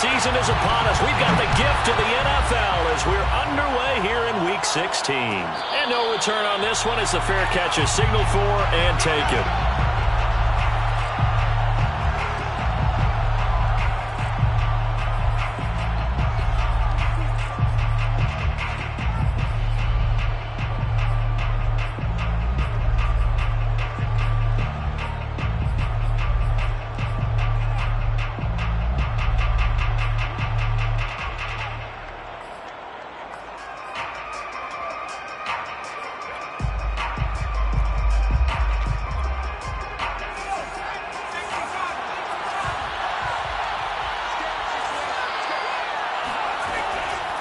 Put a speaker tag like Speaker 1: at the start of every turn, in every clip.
Speaker 1: season is upon us. We've got the gift of the NFL as we're underway here in Week 16. And no return on this one as the fair catch is signaled for and taken.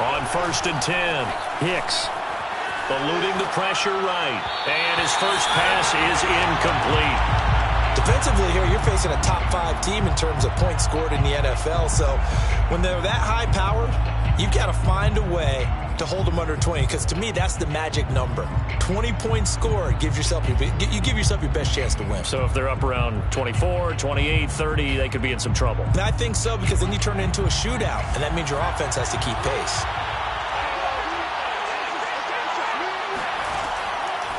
Speaker 1: On 1st and 10, Hicks eluding the pressure right, and his first pass is incomplete.
Speaker 2: Defensively here, you're facing a top 5 team in terms of points scored in the NFL, so when they're that high-powered, you've got to find a way to hold them under 20, because to me, that's the magic number. 20 points scored gives yourself you give yourself your best chance to win.
Speaker 1: So if they're up around 24, 28, 30, they could be in some trouble.
Speaker 2: And I think so, because then you turn it into a shootout, and that means your offense has to keep pace.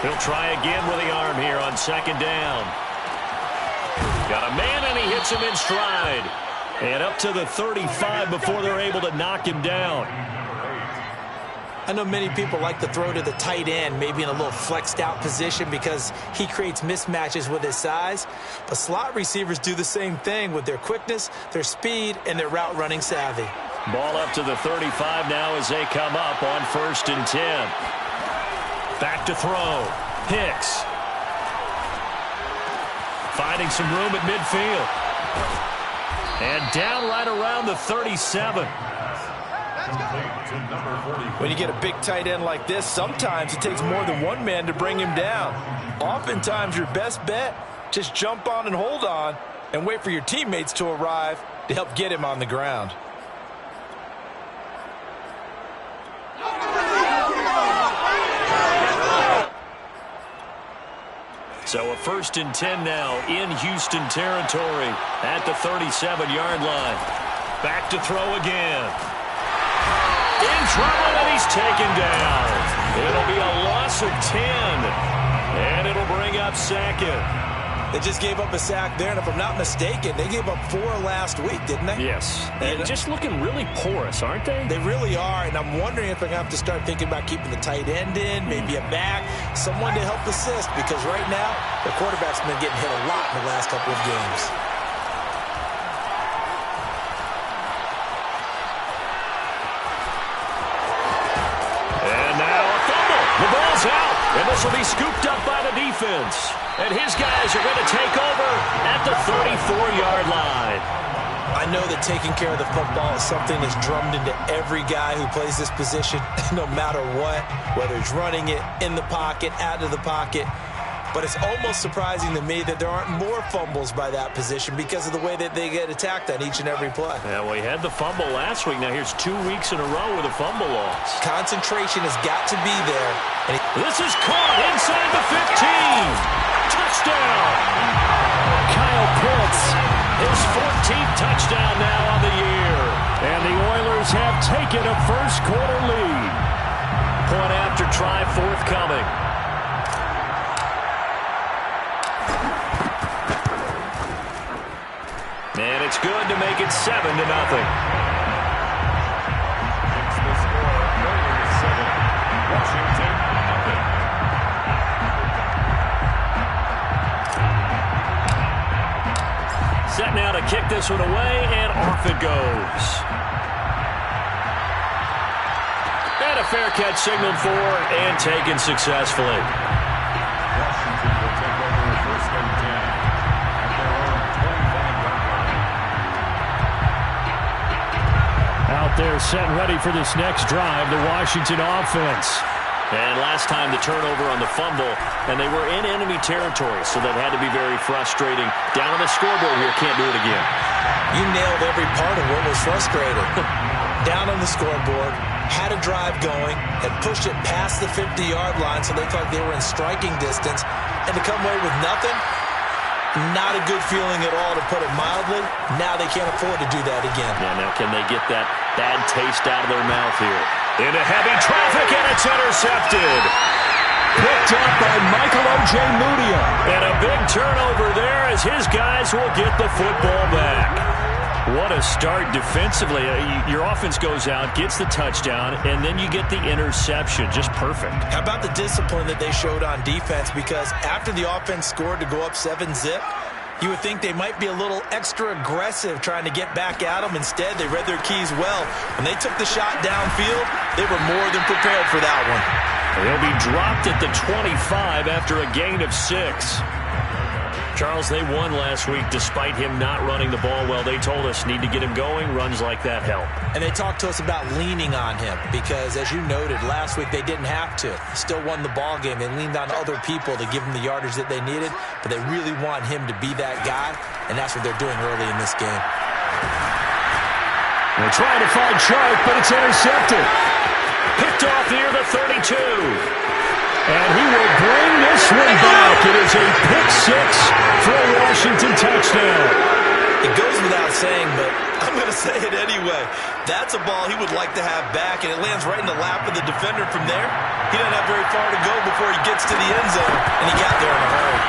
Speaker 1: He'll try again with the arm here on 2nd down. Got a man, and he hits him in stride. And up to the 35 before they're able to knock him down.
Speaker 2: I know many people like to throw to the tight end, maybe in a little flexed out position because he creates mismatches with his size. But slot receivers do the same thing with their quickness, their speed, and their route running savvy.
Speaker 1: Ball up to the 35 now as they come up on 1st and 10. Back to throw. Hicks. Finding some room at midfield. And down right around the 37.
Speaker 2: When you get a big tight end like this, sometimes it takes more than one man to bring him down. Oftentimes, your best bet, just jump on and hold on and wait for your teammates to arrive to help get him on the ground.
Speaker 1: So a 1st and 10 now in Houston territory at the 37-yard line. Back to throw again. In trouble, and he's taken down. It'll be a loss of 10, and it'll bring up 2nd.
Speaker 2: They just gave up a sack there, and if I'm not mistaken, they gave up 4 last week, didn't they?
Speaker 1: Yes, and just looking really porous, aren't they?
Speaker 2: They really are, and I'm wondering if they're going to have to start thinking about keeping the tight end in, maybe a back, someone to help assist, because right now, the quarterback's been getting hit a lot in the last couple of games.
Speaker 1: And now a fumble. The ball's out, and this will be scooped up by the defense. And his guys are going to take over at the 34-yard line.
Speaker 2: I know that taking care of the football is something that's drummed into every guy who plays this position, no matter what, whether he's running it, in the pocket, out of the pocket. But it's almost surprising to me that there aren't more fumbles by that position because of the way that they get attacked on each and every play.
Speaker 1: Yeah, we had the fumble last week. Now here's 2 weeks in a row with a fumble loss.
Speaker 2: Concentration has got to be there. And
Speaker 1: this is caught inside the 15. Touchdown. Kyle Pitts, his 14th touchdown now on the year. And the Oilers have taken a first-quarter lead. Point after try forthcoming. And it's good to make it 7-0. Set now to kick this one away, and off it goes. And a fair catch signaled for and taken successfully. Out there set and ready for this next drive, the Washington offense. And last time the turnover on the fumble, and they were in enemy territory, so that had to be very frustrating. Down on the scoreboard here, can't do it again.
Speaker 2: You nailed every part of what was frustrating. Down on the scoreboard, had a drive going, had pushed it past the 50-yard line, so they thought they were in striking distance, and to come away with nothing, Not a good feeling at all, to put it mildly. Now they can't afford to do that again.
Speaker 1: Yeah, now can they get that bad taste out of their mouth here? Into heavy traffic, and it's intercepted.
Speaker 3: Picked up by Michael Ojemudia.
Speaker 1: And a big turnover there as his guys will get the football back. What a start defensively. Your offense goes out, gets the touchdown, and then you get the interception. Just perfect.
Speaker 2: How about the discipline that they showed on defense? Because after the offense scored to go up 7-zip, you would think they might be a little extra aggressive trying to get back at them. Instead, they read their keys well. When they took the shot downfield, they were more than prepared for that one.
Speaker 1: They'll be dropped at the 25 after a gain of 6. Charles, they won last week despite him not running the ball well. They told us need to get him going. Runs like that help.
Speaker 2: And they talked to us about leaning on him because, as you noted, last week they didn't have to. They still won the ball game. They leaned on other people to give them the yardage that they needed, but they really want him to be that guy, and that's what they're doing early in this game.
Speaker 3: They're trying to find Chark, but it's intercepted.
Speaker 1: Picked off near the 32.
Speaker 3: And he will bring this one back. It is a pick 6 for a Washington touchdown.
Speaker 2: It goes without saying, but I'm going to say it anyway. That's a ball he would like to have back, and it lands right in the lap of the defender from there. He doesn't have very far to go before he gets to the end zone, and he got there in a hurry.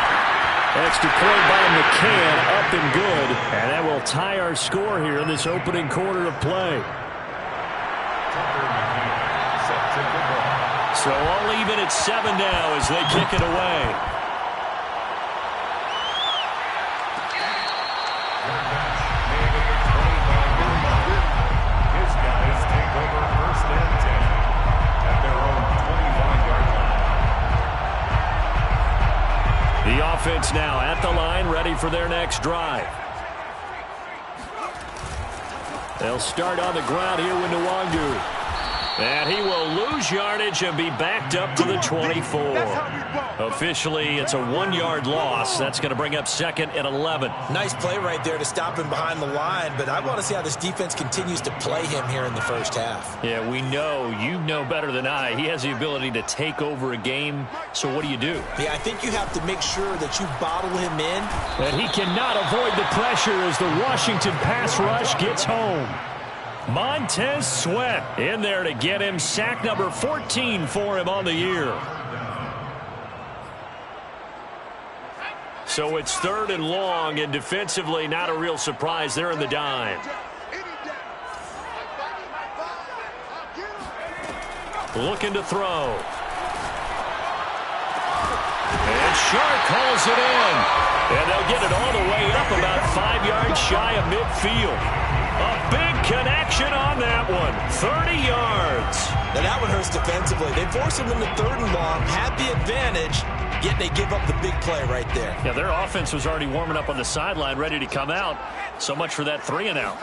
Speaker 1: Extra point by McCann, up and good. And that will tie our score here in this opening quarter of play. So all even at 7 now as they kick it away.
Speaker 4: His guys take over 1st and 10 at their own 25-yard line.
Speaker 1: The offense now at the line, ready for their next drive. They'll start on the ground here with Nwangu. And he will lose yardage and be backed up to the 24. Officially, it's a 1-yard loss. That's going to bring up 2nd and 11.
Speaker 2: Nice play right there to stop him behind the line, but I want to see how this defense continues to play him here in the first half.
Speaker 1: Yeah, we know. You know better than I. He has the ability to take over a game. So what do you do?
Speaker 2: Yeah, I think you have to make sure that you bottle him in.
Speaker 3: And he cannot avoid the pressure as the Washington pass rush gets home.
Speaker 1: Montez Sweat in there to get him. Sack number 14 for him on the year. So it's 3rd and long, and defensively not a real surprise. They're in the dime. Looking to throw. And Chark calls it in. And they'll get it all the way up about 5 yards shy of midfield. A big connection on that one. 30 yards.
Speaker 2: Now that one hurts defensively. They force him into 3rd and long, had the advantage, yet they give up the big play right there.
Speaker 1: Yeah, their offense was already warming up on the sideline, ready to come out. So much for that 3 and out.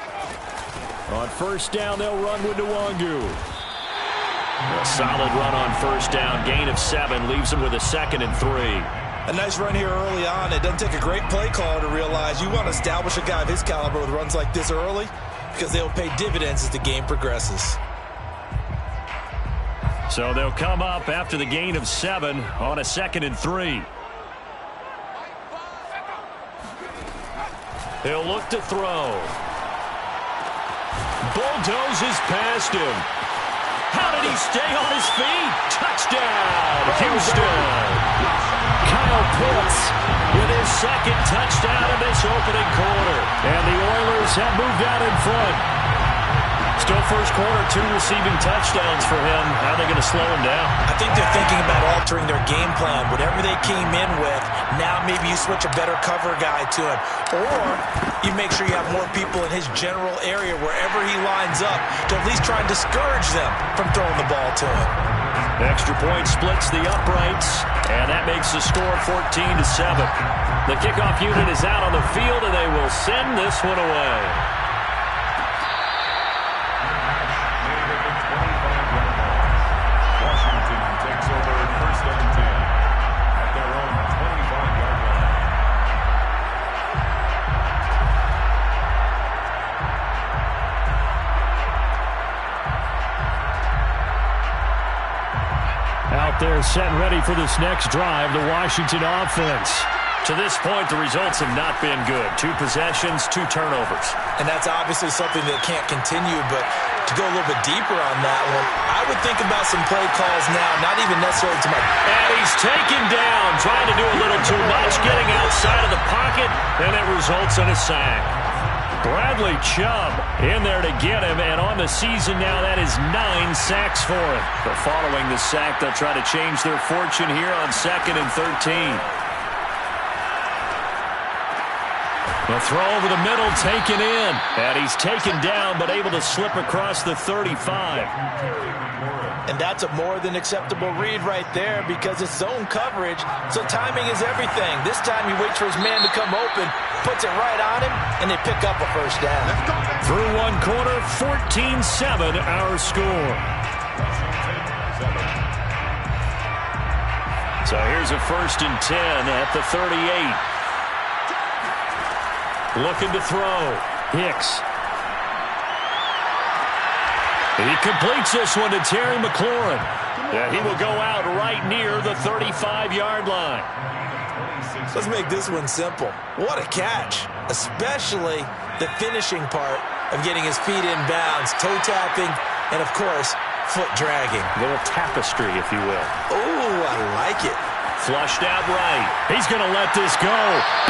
Speaker 1: On 1st down, they'll run with Nwangu. A solid run on 1st down. Gain of 7 leaves them with a 2nd and 3.
Speaker 2: A nice run here early on. It doesn't take a great play caller to realize you want to establish a guy of his caliber with runs like this early because they'll pay dividends as the game progresses.
Speaker 1: So they'll come up after the gain of 7 on a 2nd and 3. He'll look to throw. Bulldozes past him. How did he stay on his feet? Touchdown, Houston.
Speaker 3: Kyle Pitts
Speaker 1: with his 2nd touchdown in this opening quarter.
Speaker 3: And the Oilers have moved out in front.
Speaker 1: Still first quarter, 2 receiving touchdowns for him. How are they going to slow him down?
Speaker 2: I think they're thinking about altering their game plan. Whatever they came in with, now maybe you switch a better cover guy to him. Or you make sure you have more people in his general area wherever he lines up to at least try and discourage them from throwing the ball to him.
Speaker 1: Extra point splits the uprights, and that makes the score 14-7. The kickoff unit is out on the field, and they will send this one away.
Speaker 4: Washington takes over 1st and 10 at their own 25-yard line.
Speaker 3: Out there set ready for this next drive, the Washington offense.
Speaker 1: To this point, the results have not been good. 2 possessions, 2 turnovers.
Speaker 2: And that's obviously something that can't continue, but to go a little bit deeper on that one, I would think about some play calls now, not even necessarily to my...
Speaker 1: And he's taken down, trying to do a little too much, getting outside of the pocket, and it results in a sack. Bradley Chubb in there to get him, and on the season now, that is 9 sacks for him. But following the sack, they'll try to change their fortune here on 2nd and 13. The throw over the middle, taken in. And he's taken down, but able to slip across the 35.
Speaker 2: And that's a more than acceptable read right there because it's zone coverage, so timing is everything. This time he waits for his man to come open, puts it right on him, and they pick up a first down.
Speaker 1: Through 1 quarter, 14-7 our score. So here's a 1st and 10 at the 38. Looking to throw. Hicks. He completes this one to Terry McLaurin. And he will go out right near the 35-yard line.
Speaker 2: Let's make this one simple. What a catch, especially the finishing part of getting his feet in bounds, toe tapping, and, of course, foot dragging.
Speaker 1: A little tapestry, if you will.
Speaker 2: Oh, I like it.
Speaker 1: Flushed out right. He's going to let this go.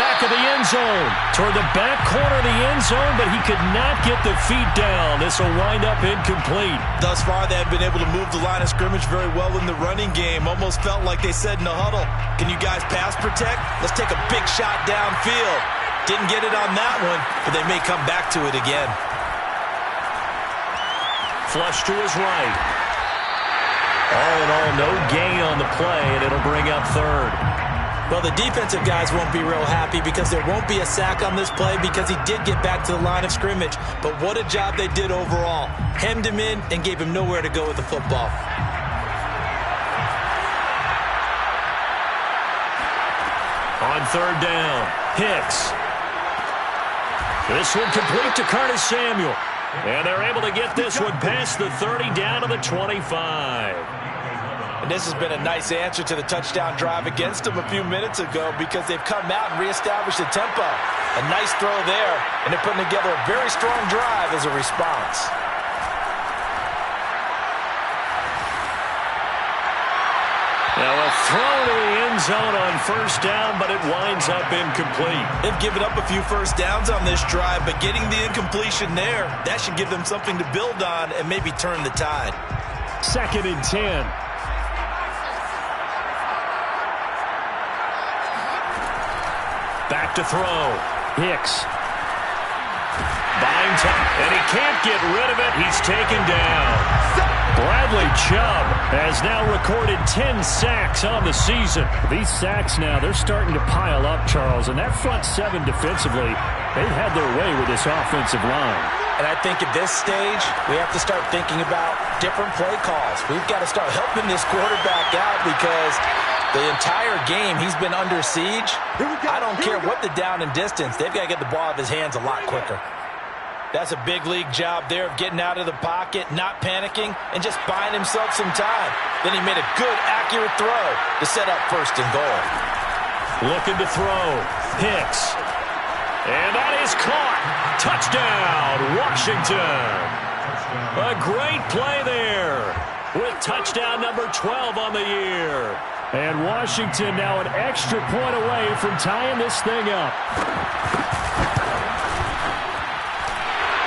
Speaker 1: Back of the end zone. Toward the back corner of the end zone, but he could not get the feet down. This will wind up incomplete.
Speaker 2: Thus far, they have been able to move the line of scrimmage very well in the running game. Almost felt like they said in the huddle, can you guys pass protect? Let's take a big shot downfield. Didn't get it on that one, but they may come back to it again.
Speaker 1: Flush to his right. All in all, no gain on the play, and it'll bring up 3rd.
Speaker 2: Well, the defensive guys won't be real happy because there won't be a sack on this play because he did get back to the line of scrimmage. But what a job they did overall. Hemmed him in and gave him nowhere to go with the football.
Speaker 1: On 3rd down, Hicks. This one complete to Curtis Samuel. And they're able to get this one past the 30 down to the 25.
Speaker 2: And this has been a nice answer to the touchdown drive against them a few minutes ago because they've come out and reestablished the tempo. A nice throw there, and they're putting together a very strong drive as a response.
Speaker 1: Now a throw to the end zone on 1st down, but it winds up incomplete.
Speaker 2: They've given up a few first downs on this drive, but getting the incompletion there, that should give them something to build on and maybe turn the tide.
Speaker 3: 2nd and 10.
Speaker 1: Back to throw. Hicks. Buying time, and he can't get rid of it. He's taken down. Bradley Chubb has now recorded 10 sacks on the season.
Speaker 3: These sacks now, they're starting to pile up, Charles. And that front 7 defensively, they've had their way with this offensive line.
Speaker 2: And I think at this stage, we have to start thinking about different play calls. We've got to start helping this quarterback out because the entire game he's been under siege. I don't care what the down and distance. They've got to get the ball out of his hands a lot quicker. That's a big league job there of getting out of the pocket, not panicking, and just buying himself some time. Then he made a good, accurate throw to set up 1st and goal.
Speaker 1: Looking to throw. Hicks. And that is caught. Touchdown, Washington. A great play there with touchdown number 12 on the year.
Speaker 3: And Washington now an extra point away from tying this thing up.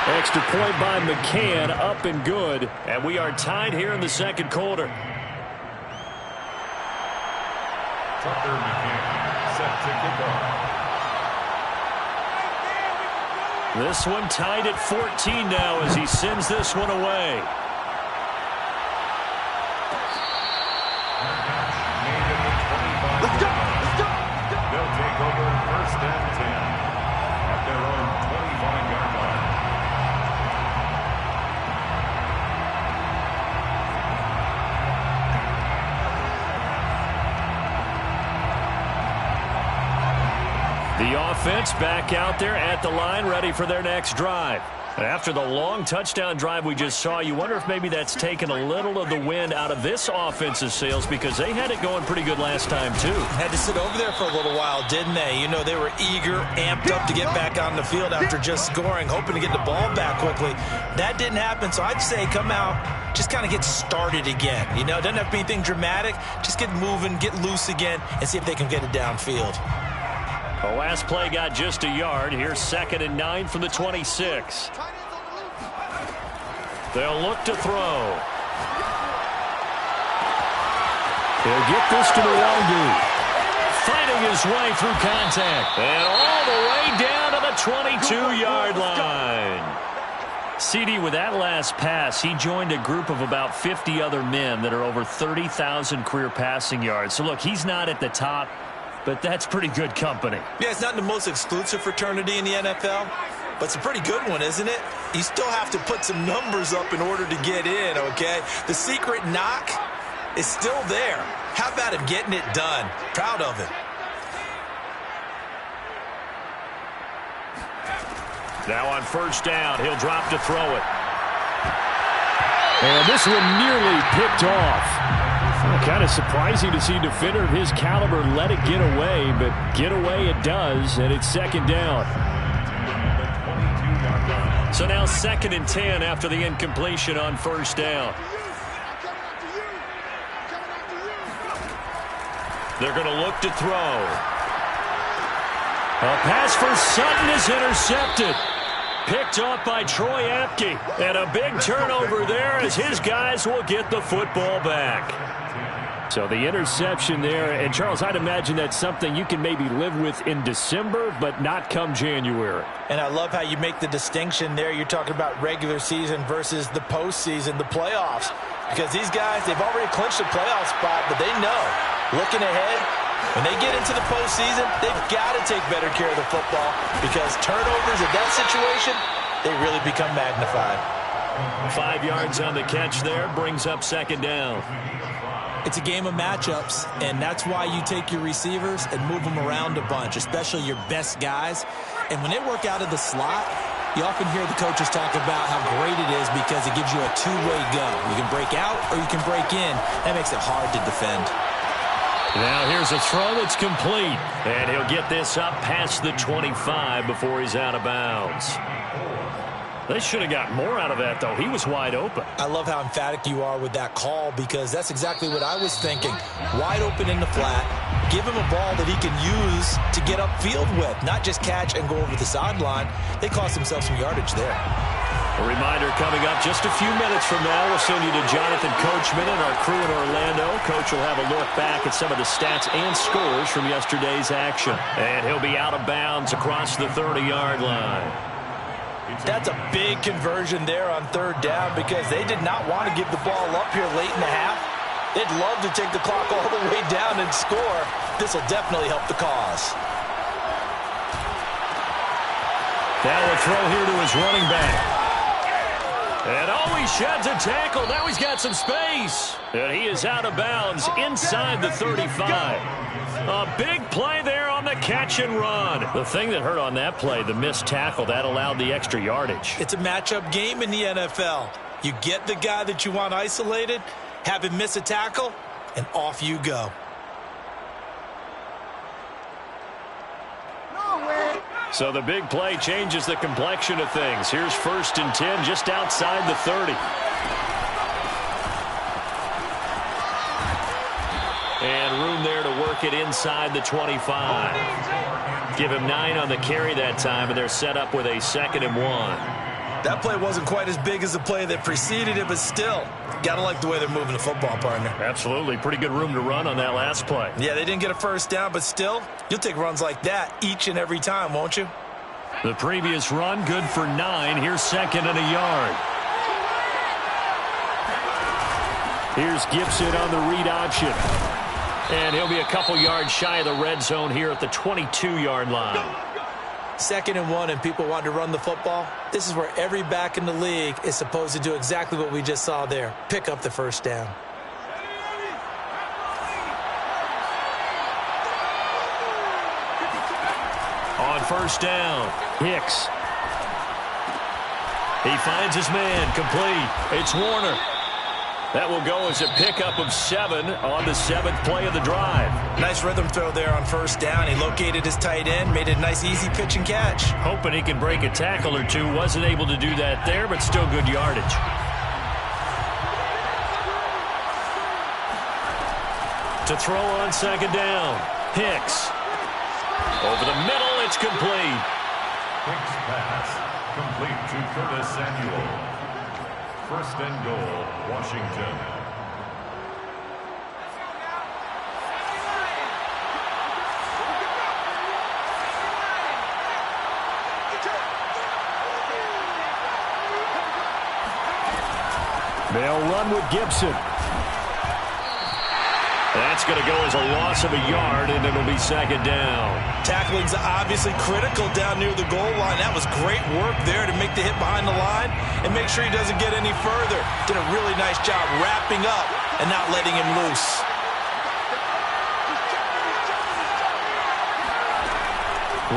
Speaker 1: Extra point by McCann, up and good. And we are tied here in the 2nd quarter.
Speaker 4: Tucker McCann set to kick off.
Speaker 1: This one tied at 14 now as he sends this one away.
Speaker 4: Let's go! Let's go! They'll take over 1st and 10 at their own 25-yard line.
Speaker 1: The offense back out there at the line, ready for their next drive. After the long touchdown drive we just saw, you wonder if maybe that's taken a little of the wind out of this offense's sails, because they had it going pretty good last time, too.
Speaker 2: Had to sit over there for a little while, didn't they? You know, they were eager, amped up to get back on the field after just scoring, hoping to get the ball back quickly. That didn't happen, so I'd say come out, just kind of get started again. You know, it doesn't have to be anything dramatic. Just get moving, get loose again, and see if they can get it downfield.
Speaker 1: The last play got just a yard. Here's 2nd and 9 from the 26. They'll look to throw. He'll get this to the wrong dude. Fighting his way through contact. And all the way down to the 22-yard line. CD, with that last pass, he joined a group of about 50 other men that are over 30,000 career passing yards. So, look, he's not at the top, but that's pretty good company.
Speaker 2: Yeah, it's not the most exclusive fraternity in the NFL, but it's a pretty good one, isn't it? You still have to put some numbers up in order to get in, okay? The secret knock is still there. How about him getting it done? Proud of it.
Speaker 1: Now on 1st down, he'll drop to throw it.
Speaker 3: And this one nearly picked off. Kind of surprising to see a defender of his caliber let it get away, but get away it does, and it's 2nd down.
Speaker 1: So now 2nd and 10 after the incompletion on 1st down. They're going to look to throw. A pass for Sutton is intercepted. Picked off by Troy Apke. And a big turnover there as his guys will get the football back.
Speaker 3: So the interception there, and Charles, I'd imagine that's something you can maybe live with in December, but not come January.
Speaker 2: And I love how you make the distinction there. You're talking about regular season versus the postseason, the playoffs. Because these guys, they've already clinched a playoff spot, but they know, looking ahead, when they get into the postseason, they've got to take better care of the football, because turnovers in that situation, they really become magnified.
Speaker 1: 5 yards on the catch there, brings up 2nd down.
Speaker 2: It's a game of matchups, and that's why you take your receivers and move them around a bunch, especially your best guys. And when they work out of the slot, you often hear the coaches talk about how great it is because it gives you a two-way go. You can break out or you can break in. That makes it hard to defend.
Speaker 1: Now here's a throw that's complete. And he'll get this up past the 25 before he's out of bounds. They should have got more out of that, though. He was wide open.
Speaker 2: I love how emphatic you are with that call, because that's exactly what I was thinking. Wide open in the flat. Give him a ball that he can use to get upfield with, not just catch and go over the sideline. They cost themselves some yardage there.
Speaker 1: A reminder coming up just a few minutes from now. We'll send you to Jonathan Coachman and our crew in Orlando. Coach will have a look back at some of the stats and scores from yesterday's action. And he'll be out of bounds across the 30-yard line.
Speaker 2: That's a big conversion there on 3rd down, because they did not want to give the ball up here late in the half. They'd love to take the clock all the way down and score. This will definitely help the cause.
Speaker 1: Now a throw here to his running back. And he sheds a tackle. Now he's got some space. And he is out of bounds inside the 35. A big play there on the catch and run. The thing that hurt on that play, the missed tackle, that allowed the extra yardage.
Speaker 2: It's a matchup game in the NFL. You get the guy that you want isolated, have him miss a tackle, and off you go.
Speaker 1: So the big play changes the complexion of things. Here's 1st and 10 just outside the 30. And room there to work it inside the 25. Give him 9 on the carry that time, and they're set up with a 2nd and 1.
Speaker 2: That play wasn't quite as big as the play that preceded it, but still, got to like the way they're moving the football, partner.
Speaker 1: Absolutely. Pretty good room to run on that last play.
Speaker 2: Yeah, they didn't get a 1st down, but still, you'll take runs like that each and every time, won't you?
Speaker 1: The previous run, good for 9. Here's 2nd and a yard. Here's Gibson on the read option. And he'll be a couple yards shy of the red zone here at the 22-yard line.
Speaker 2: 2nd and 1, and people want to run the football. This is where every back in the league is supposed to do exactly what we just saw there. Pick up the 1st down.
Speaker 1: On 1st down, Hicks. He finds his man, complete. It's Warner. That will go as a pickup of 7 on the 7th play of the drive.
Speaker 2: Nice rhythm throw there on first down. He located his tight end, made it a nice easy pitch and catch.
Speaker 1: Hoping he can break a tackle or two. Wasn't able to do that there, but still good yardage. To throw on second down. Hicks. Over the middle, it's complete.
Speaker 4: Hicks pass. Complete to Curtis Samuel. First and goal, Washington.
Speaker 3: They'll run with Gibson.
Speaker 1: That's going to go as a loss of a yard, and it'll be second down.
Speaker 2: Tackling's obviously critical down near the goal line. That was great work there to make the hit behind the line and make sure he doesn't get any further. Did a really nice job wrapping up and not letting him loose.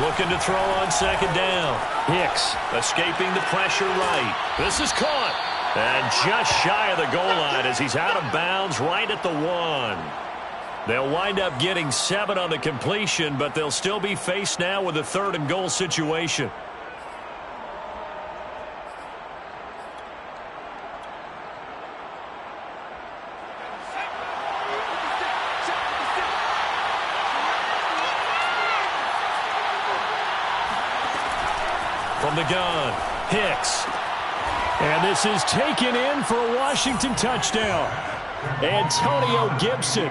Speaker 1: Looking to throw on second down. Hicks escaping the pressure right. This is caught. And just shy of the goal line as he's out of bounds right at the 1. They'll wind up getting 7 on the completion, but they'll still be faced now with a 3rd and goal situation. From the gun, Hicks.
Speaker 3: And this is taken in for a Washington touchdown. Antonio Gibson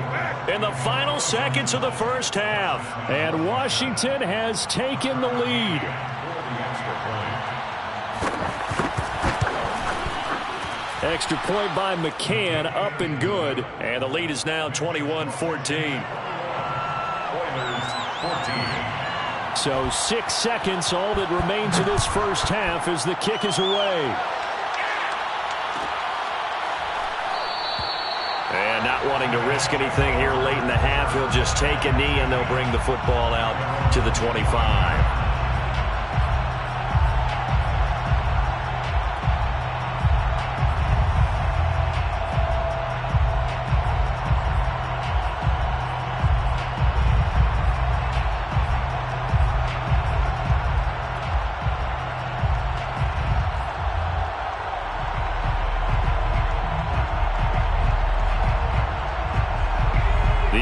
Speaker 1: In the final seconds of the first half.
Speaker 3: And Washington has taken the lead. Extra point by McCann, up and good.
Speaker 1: And the lead is now 21-14.
Speaker 3: So 6 seconds, all that remains of this first half as the kick is away.
Speaker 1: And not wanting to risk anything here late in the half, he'll just take a knee and they'll bring the football out to the 25.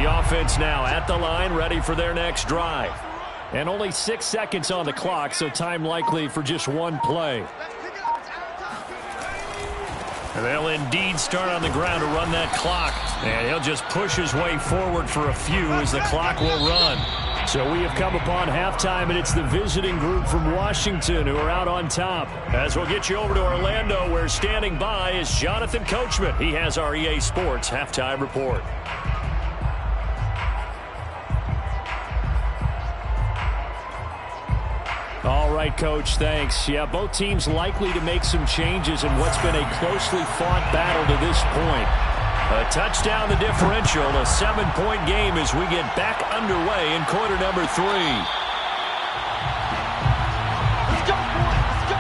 Speaker 1: Offense now at the line, ready for their next drive.
Speaker 3: And only 6 seconds on the clock, so time likely for just one play.
Speaker 1: They'll indeed start on the ground to run that clock. And he'll just push his way forward for a few as the clock will run.
Speaker 3: So we have come upon halftime, and it's the visiting group from Washington who are out on top.
Speaker 1: As we'll get you over to Orlando, where standing by is Jonathan Coachman. He has our EA Sports halftime report.
Speaker 3: All right, Coach, thanks. Yeah, both teams likely to make some changes in what's been a closely fought battle to this point.
Speaker 1: A touchdown the differential, a 7-point game as we get back underway in quarter number 3.
Speaker 2: Let's go, boys. Let's go.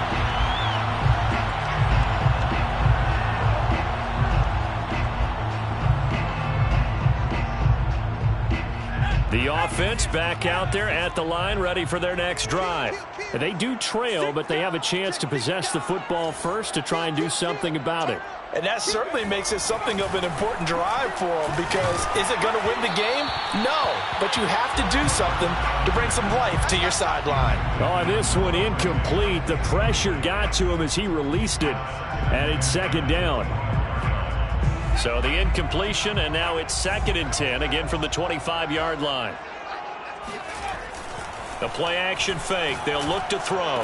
Speaker 1: The offense back out there at the line, ready for their next drive.
Speaker 3: They do trail, but they have a chance to possess the football first to try and do something about it.
Speaker 2: And that certainly makes it something of an important drive for them, because is it going to win the game? No, but you have to do something to bring some life to your sideline.
Speaker 3: Oh, and this one incomplete. The pressure got to him as he released it, and it's second down.
Speaker 1: So the incompletion, and now it's 2nd and 10, again from the 25-yard line. The play-action fake. They'll look to throw.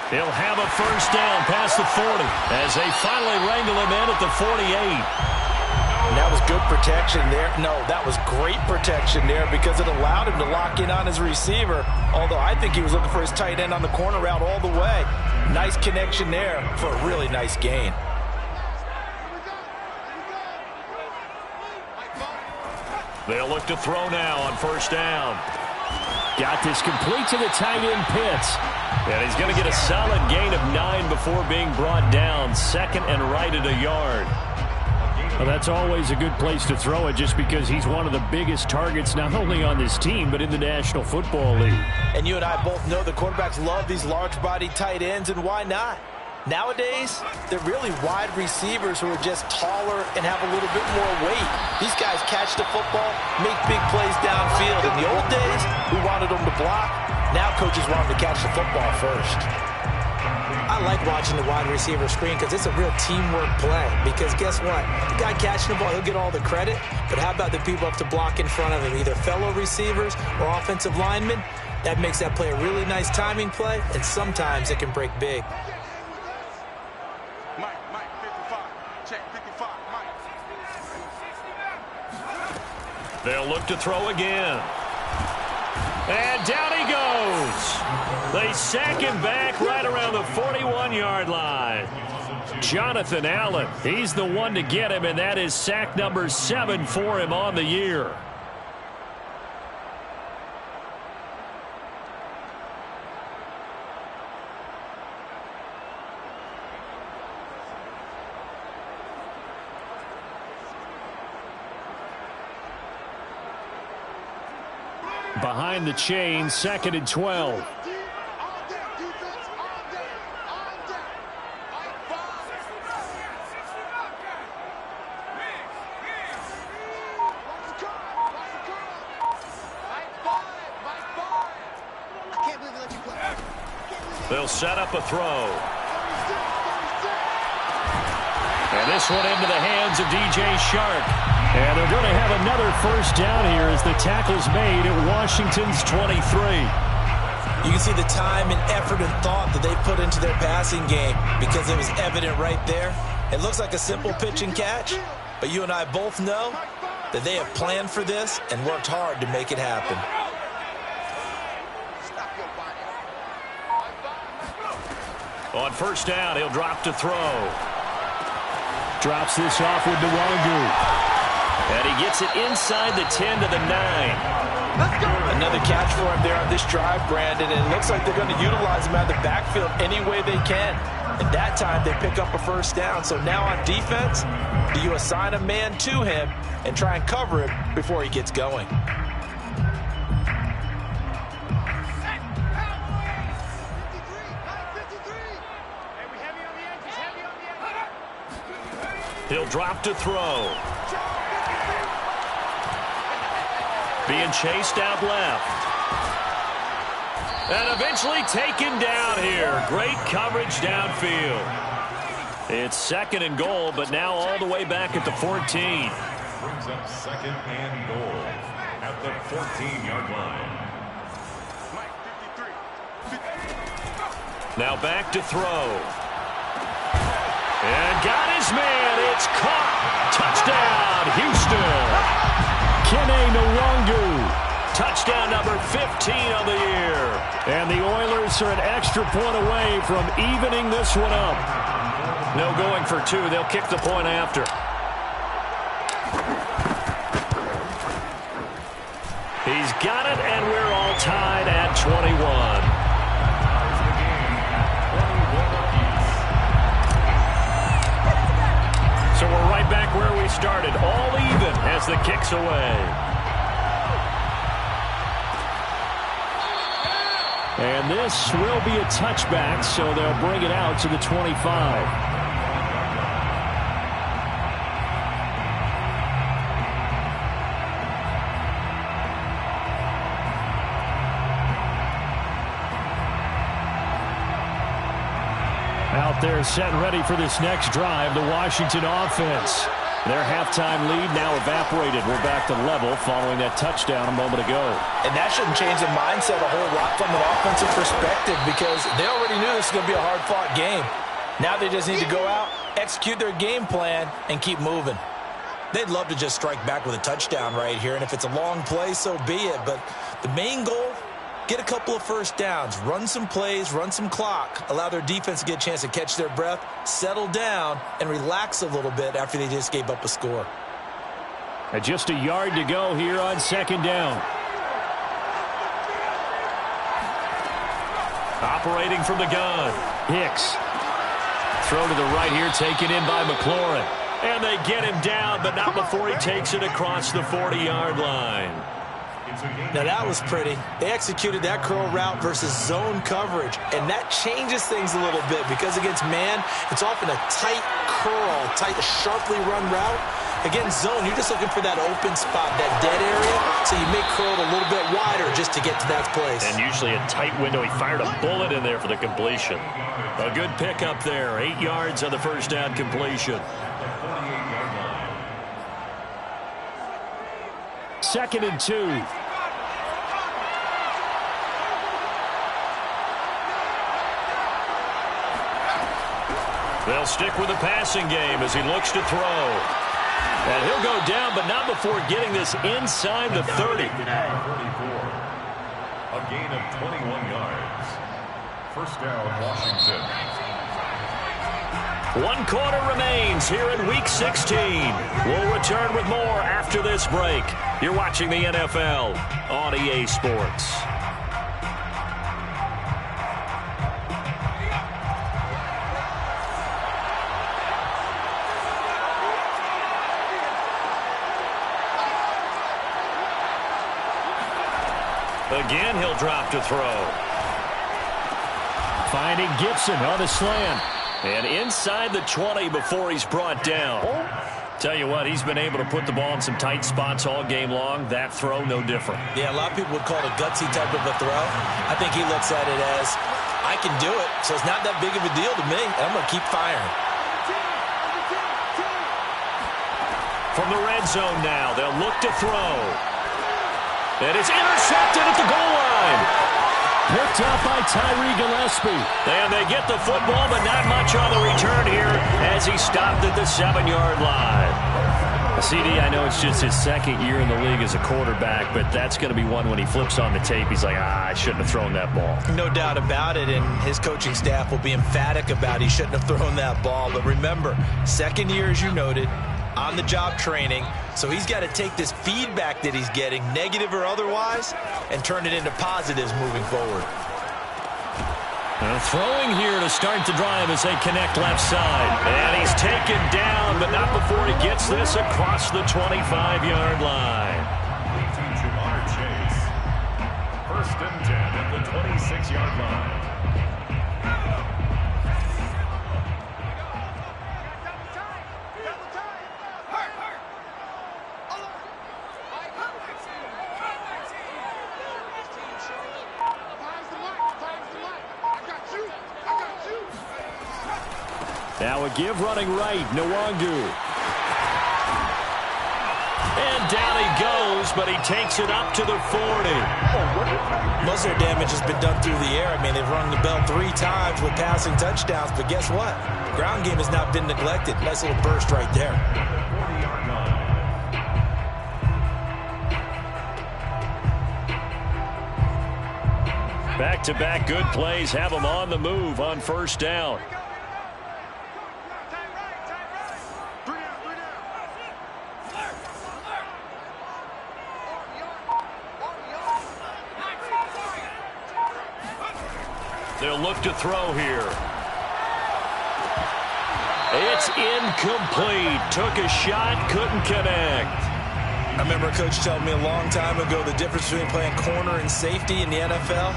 Speaker 1: He'll have a first down past the 40 as they finally wrangle him in at the 48.
Speaker 2: And that was good protection there. No, that was great protection there because it allowed him to lock in on his receiver, although I think he was looking for his tight end on the corner route all the way. Nice connection there for a really nice gain.
Speaker 1: They'll look to throw now on first down.
Speaker 3: Got this complete to the tight end Pitts.
Speaker 1: And he's going to get a solid gain of 9 before before being brought down, 2nd and right at a yard.
Speaker 3: Well, that's always a good place to throw it just because he's one of the biggest targets not only on this team but in the National Football League.
Speaker 2: And you and I both know the quarterbacks love these large-bodied tight ends, and why not? Nowadays, they're really wide receivers who are just taller and have a little bit more weight. These guys catch the football, make big plays downfield. In the old days, we wanted them to block. Now coaches want them to catch the football first. I like watching the wide receiver screen because it's a real teamwork play. Because guess what? The guy catching the ball, he'll get all the credit. But how about the people up to block in front of him, either fellow receivers or offensive linemen? That makes that play a really nice timing play, and sometimes it can break big.
Speaker 5: Mike, 55. Check 55, Mike.
Speaker 1: They'll look to throw again. And down he goes. They sack him back right around the 41-yard line. Jonathan Allen, he's the one to get him, and that is sack number 7 for him on the year. Behind the chain, 2nd and 12. They'll set up a throw. And this one into the hands of DJ Chark. And they're going to have another first down here as the tackle's made at Washington's 23.
Speaker 2: You can see the time and effort and thought that they put into their passing game because it was evident right there. It looks like a simple pitch and catch, but you and I both know that they have planned for this and worked hard to make it happen.
Speaker 1: On first down, he'll drop to throw.
Speaker 3: Drops this off with Nwangu.
Speaker 1: And he gets it inside the 10 to the 9.
Speaker 2: Another catch for him there on this drive, Brandon. And it looks like they're going to utilize him out of the backfield any way they can. And that time they pick up a first down. So now on defense, do you assign a man to him and try and cover him before he gets going?
Speaker 1: He'll drop to throw. Being chased out left. And eventually taken down here. Great coverage downfield. It's 2nd and goal, but now all the way back at the 14.
Speaker 4: Brings up 2nd and goal at the 14-yard line.
Speaker 1: Now back to throw. And got his man. It's caught. Touchdown, Houston. Kene Nwangu. Touchdown number 15 on the year.
Speaker 3: And the Oilers are an extra point away from evening this one up.
Speaker 1: No going for 2. They'll kick the point after. He's got it, and we're all tied at 21. So we're right back where we started, all even as the kick's away.
Speaker 3: And this will be a touchback, so they'll bring it out to the 25. Out there set and ready for this next drive, the Washington offense. Their halftime lead now evaporated. We're back to level following that touchdown a moment ago.
Speaker 2: And that shouldn't change the mindset a whole lot from an offensive perspective because they already knew this was going to be a hard-fought game. Now they just need to go out, execute their game plan, and keep moving. They'd love to just strike back with a touchdown right here, and if it's a long play, so be it. But the main goal, get a couple of first downs, run some plays, run some clock, allow their defense to get a chance to catch their breath, settle down, and relax a little bit after they just gave up a score.
Speaker 3: And just a yard to go here on 2nd down.
Speaker 1: Operating from the gun.
Speaker 3: Hicks.
Speaker 1: throw to the right here, taken in by McLaurin. And they get him down, but not before he takes it across the 40-yard line.
Speaker 2: Now that was pretty. They executed that curl route versus zone coverage, and that changes things a little bit because against man, it's often a tight curl, tight, sharply run route. Against zone, you're just looking for that open spot, that dead area, so you make curl a little bit wider just to get to that place.
Speaker 1: And usually a tight window. He fired a bullet in there for the completion. A good pickup there. 8 yards on the first down completion.
Speaker 3: 2nd and 2.
Speaker 1: They'll stick with the passing game as he looks to throw. And he'll go down, but not before getting this inside the 30.
Speaker 4: A gain of 21 yards. First down, Washington.
Speaker 1: 1 quarter remains here in Week 16. We'll return with more after this break. You're watching the NFL on EA Sports. Again, he'll drop to throw.
Speaker 3: Finding Gibson on the slant.
Speaker 1: And inside the 20 before he's brought down. Tell you what, he's been able to put the ball in some tight spots all game long. That throw, no different.
Speaker 2: Yeah, a lot of people would call it a gutsy type of a throw. I think he looks at it as, I can do it, so it's not that big of a deal to me. I'm going to keep firing.
Speaker 1: From the red zone now, they'll look to throw. And it's intercepted at the goal line.
Speaker 3: Picked up by Tyree Gillespie.
Speaker 1: And they get the football, but not much on the return here as he stopped at the 7-yard line. CD, I know it's just his 2nd year in the league as a quarterback, but that's going to be one when he flips on the tape. He's like, I shouldn't have thrown that ball.
Speaker 2: No doubt about it, and his coaching staff will be emphatic about he shouldn't have thrown that ball. But remember, 2nd year, as you noted, on-the-job training, so he's got to take this feedback that he's getting, negative or otherwise, and turn it into positives moving forward.
Speaker 1: Throwing here to start the drive as they connect left side. And he's taken down, but not before he gets this across the 25-yard line.
Speaker 4: Jamar Chase. 1st and 10 at the 26-yard line.
Speaker 3: Now a give running right, Nwangu.
Speaker 1: And down he goes, but he takes it up to the 40.
Speaker 2: Most of their damage has been done through the air. I mean, they've rung the bell 3 times with passing touchdowns, but guess what? Ground game has not been neglected. Nice little burst right there.
Speaker 1: Back-to-back good plays have him on the move on 1st down. They'll look to throw here. It's incomplete. Took a shot, couldn't connect.
Speaker 2: I remember a coach telling me a long time ago the difference between playing corner and safety in the NFL.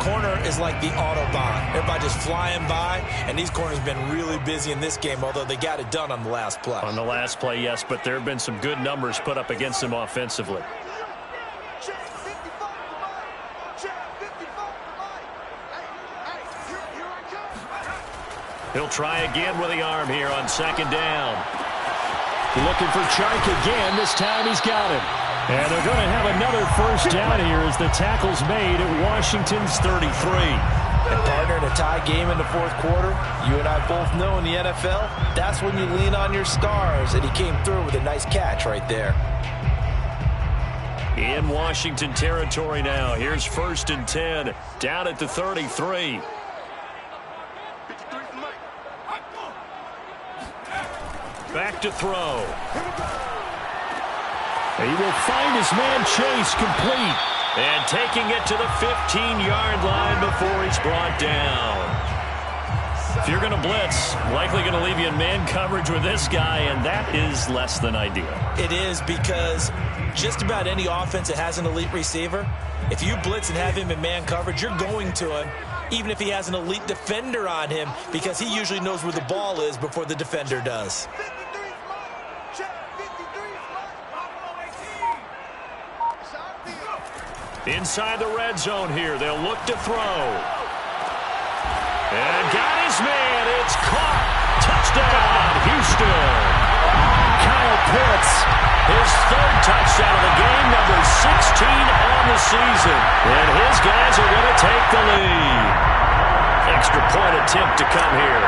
Speaker 2: Corner is like the Autobahn. Everybody just flying by, and these corners have been really busy in this game, although they got it done on the last play.
Speaker 1: On the last play, yes, but there have been some good numbers put up against them offensively. He'll try again with the arm here on 2nd down.
Speaker 3: Looking for Chark again. This time he's got him. And they're going to have another 1st down here as the tackle's made at Washington's 33.
Speaker 2: And partner, in a tie game in the 4th quarter, you and I both know in the NFL, that's when you lean on your stars, and he came through with a nice catch right there.
Speaker 1: In Washington territory now. Here's 1st and 10, down at the 33. Back to throw.
Speaker 3: He will find his man Chase complete.
Speaker 1: And taking it to the 15-yard line before he's brought down. If you're going to blitz, likely going to leave you in man coverage with this guy, and that is less than ideal.
Speaker 2: It is, because just about any offense that has an elite receiver, if you blitz and have him in man coverage, you're going to him, even if he has an elite defender on him, because he usually knows where the ball is before the defender does.
Speaker 1: Inside the red zone here, they'll look to throw. And got his man. It's caught. Touchdown, Houston.
Speaker 3: Kyle Pitts.
Speaker 1: His third touchdown of the game, number 16 on the season. And his guys are going to take the lead. Extra point attempt to come here.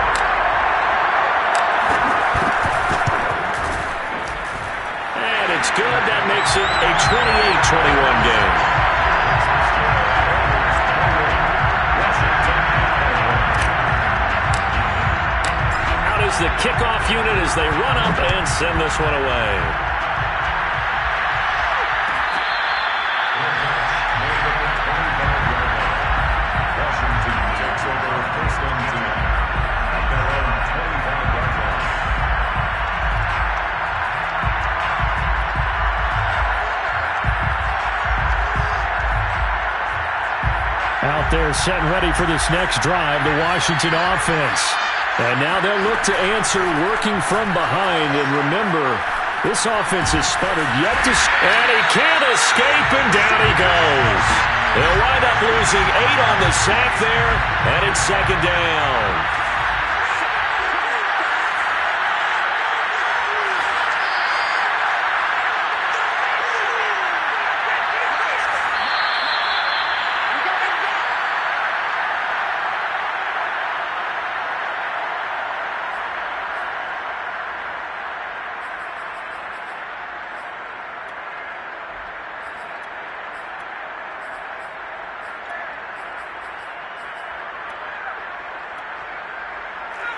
Speaker 1: And it's good. That makes it a 28-21 game. The kickoff unit as they run up and send this one away.
Speaker 4: Washington takes over first and 10 at their own 25-yard line.
Speaker 3: Out there setting ready for this next drive, the Washington offense. And now they'll look to answer working from behind. And remember, this offense has sputtered yet to...
Speaker 1: And he can't escape, and down he goes. They'll wind up losing 8 on the sack there, and it's second down.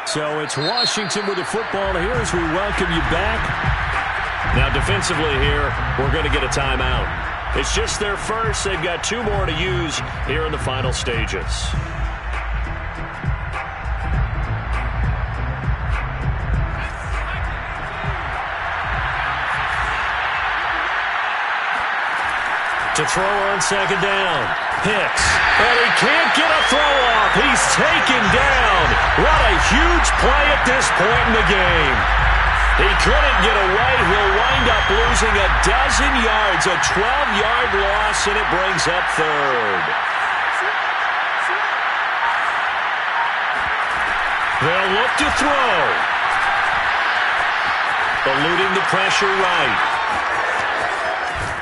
Speaker 3: So it's Washington with the football here as we welcome you back.
Speaker 1: Now defensively here, we're going to get a timeout. It's just their first. They've got 2 more to use here in the final stages. To throw on second down. Hicks. And he can't get a throw off. He's taken down. What a huge play at this point in the game. He couldn't get away. He'll wind up losing a dozen yards. A 12-yard loss, and it brings up third. They'll look to throw. Eluding the pressure right.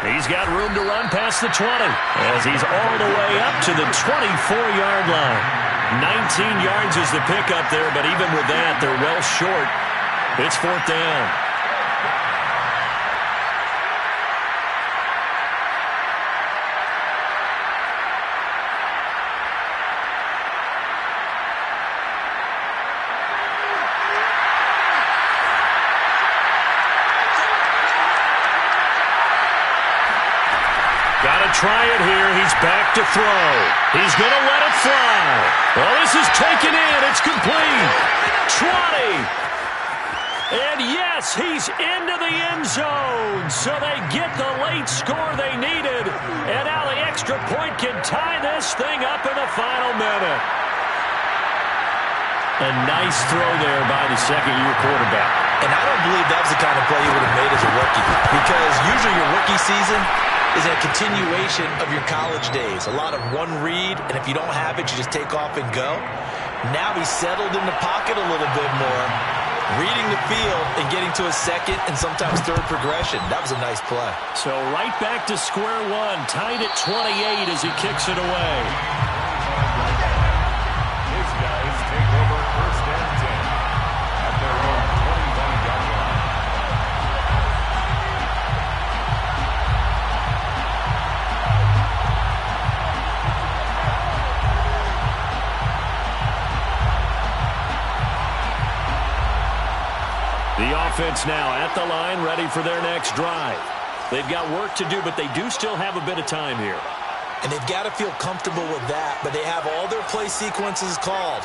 Speaker 1: He's got room to run past the 20 as he's all the way up to the 24-yard line. 19 yards is the pickup there, but even with that, they're well short. It's fourth down. Try it here. He's back to throw. He's going to let it fly. Well, this is taken in. It's complete. 20. And yes, he's into the end zone. So they get the late score they needed. And now the extra point can tie this thing up in the final minute. A nice throw there by the second-year quarterback.
Speaker 2: And I don't believe that was the kind of play he would have made as a rookie, because usually your rookie season is a continuation of your college days. A lot of one read, and if you don't have it, you just take off and go. Now he's settled in the pocket a little bit more, reading the field and getting to a second and sometimes third progression. That was a nice play.
Speaker 1: So right back to square one, tied at 28 as he kicks it away.
Speaker 4: His guys take over first and 10 at their own 25-yard line.
Speaker 1: The offense now at the line, ready for their next drive. They've got work to do, but they do still have a bit of time here.
Speaker 2: And they've got to feel comfortable with that, but they have all their play sequences called.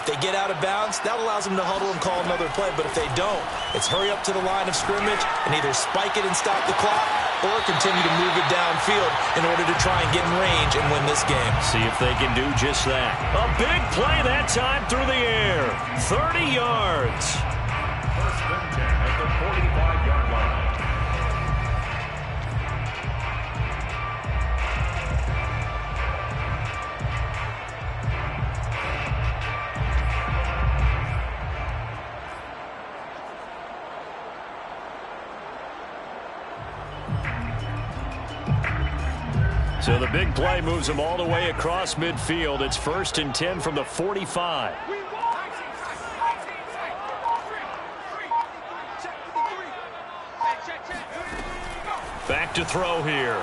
Speaker 2: they get out of bounds, that allows them to huddle and call another play. But if they don't, it's hurry up to the line of scrimmage and either spike it and stop the clock or continue to move it downfield in order to try and get in range and win this game.
Speaker 3: See if they can do just that. A big play that time through the air. 30 yards.
Speaker 4: First and 10 at the 45-yard line.
Speaker 3: So the big play moves them all the way across midfield. It's 1st and 10 from the 45. Back to throw here.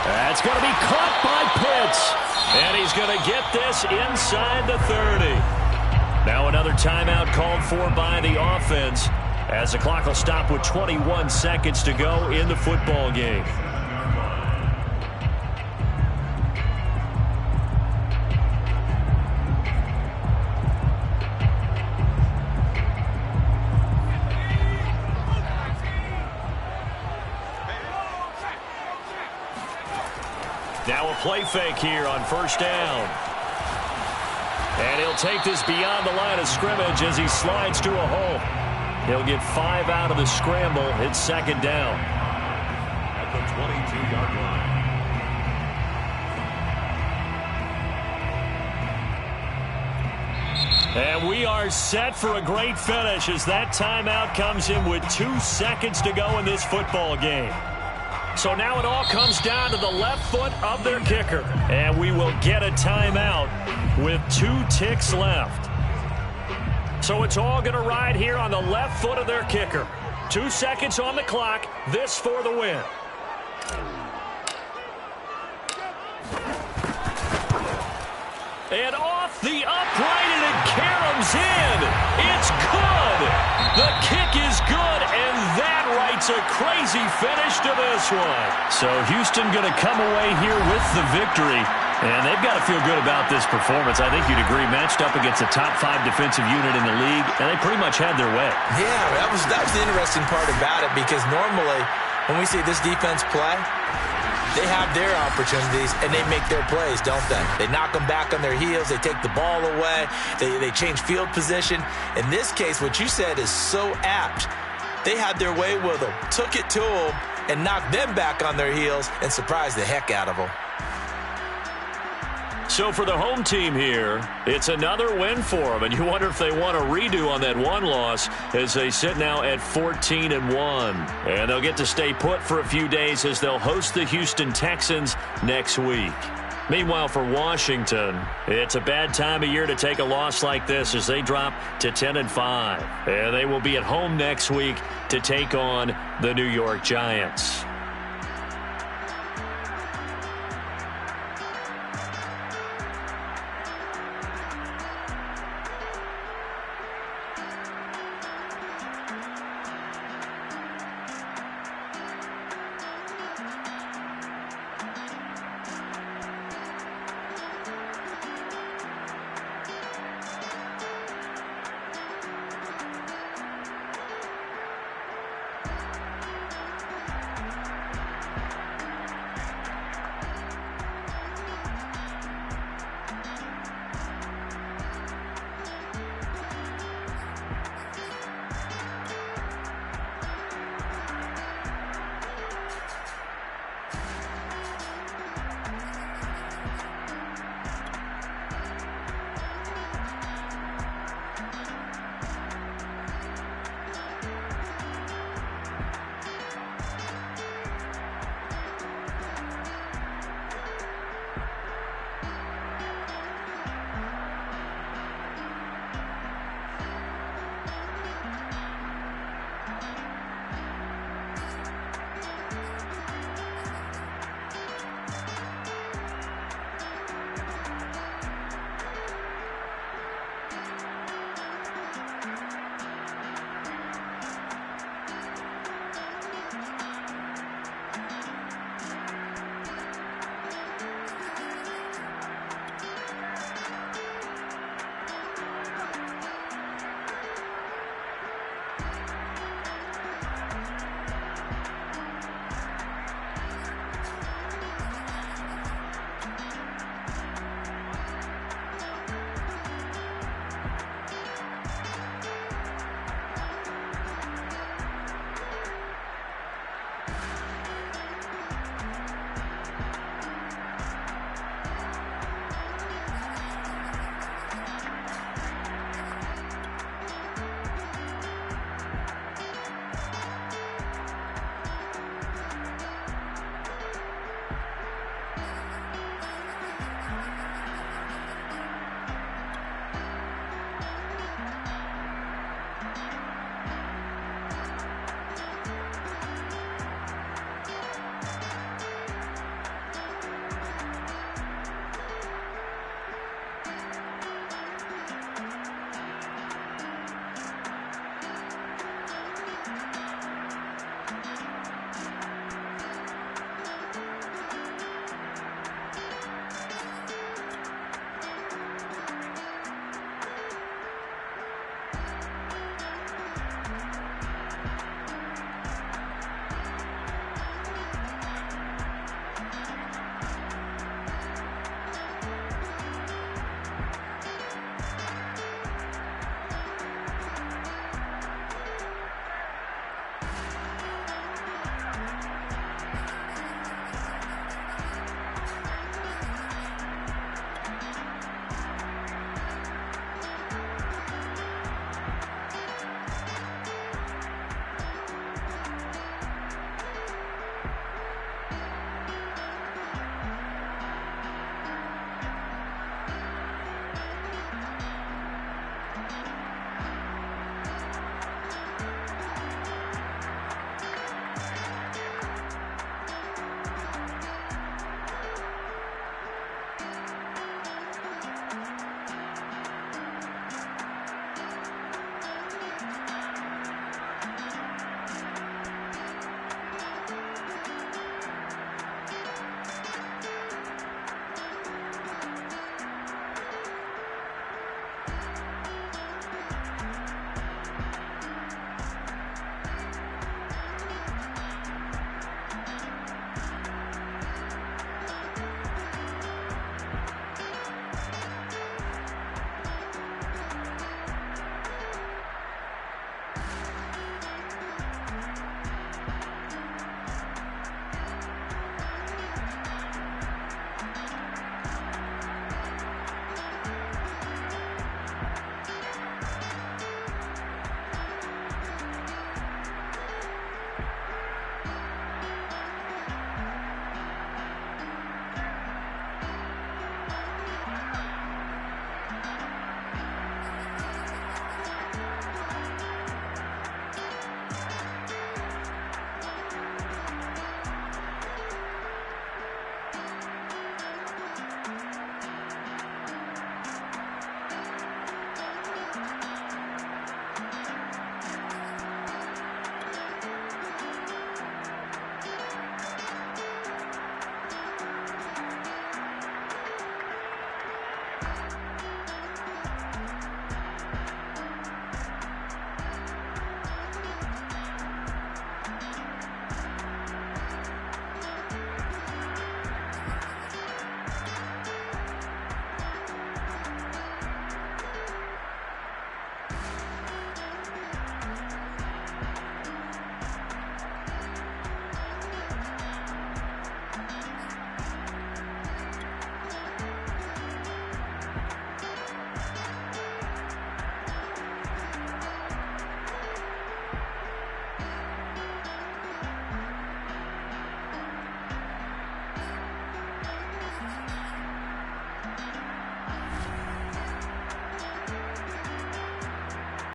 Speaker 3: That's going to be caught by Pitts. And he's going to get this inside the 30. Now another timeout called for by the offense, as the clock will stop with 21 seconds to go in the football game. Now a play fake here on first down. And he'll take this beyond the line of scrimmage as he slides to a hole. He'll get 5 out of the scramble. It's second down.
Speaker 4: At the 22-yard line.
Speaker 3: And we are set for a great finish as that timeout comes in with 2 seconds to go in this football game. So now it all comes down to the left foot of their kicker. And we will get a timeout with 2 ticks left. So it's all going to ride here on the left foot of their kicker. 2 seconds on the clock. This for the win. And off the upright, and it caroms in. It's good. The kick is good, and that writes a crazy finish to this one. So Houston going to come away here with the victory, and they've got to feel good about this performance. I think you'd agree, matched up against a top 5 defensive unit in the league, and they pretty much had their way.
Speaker 2: Yeah, that was the interesting part about it, because normally when we see this defense play, they have their opportunities, and they make their plays, don't they? They knock them back on their heels. They take the ball away. They change field position. In this case, what you said is so apt. They had their way with them, took it to them, and knocked them back on their heels and surprised the heck out of them.
Speaker 3: So for the home team here, it's another win for them, and you wonder if they want a redo on that one loss as they sit now at 14-1. And they'll get to stay put for a few days as they'll host the Houston Texans next week. Meanwhile, for Washington, it's a bad time of year to take a loss like this as they drop to 10-5. And they will be at home next week to take on the New York Giants.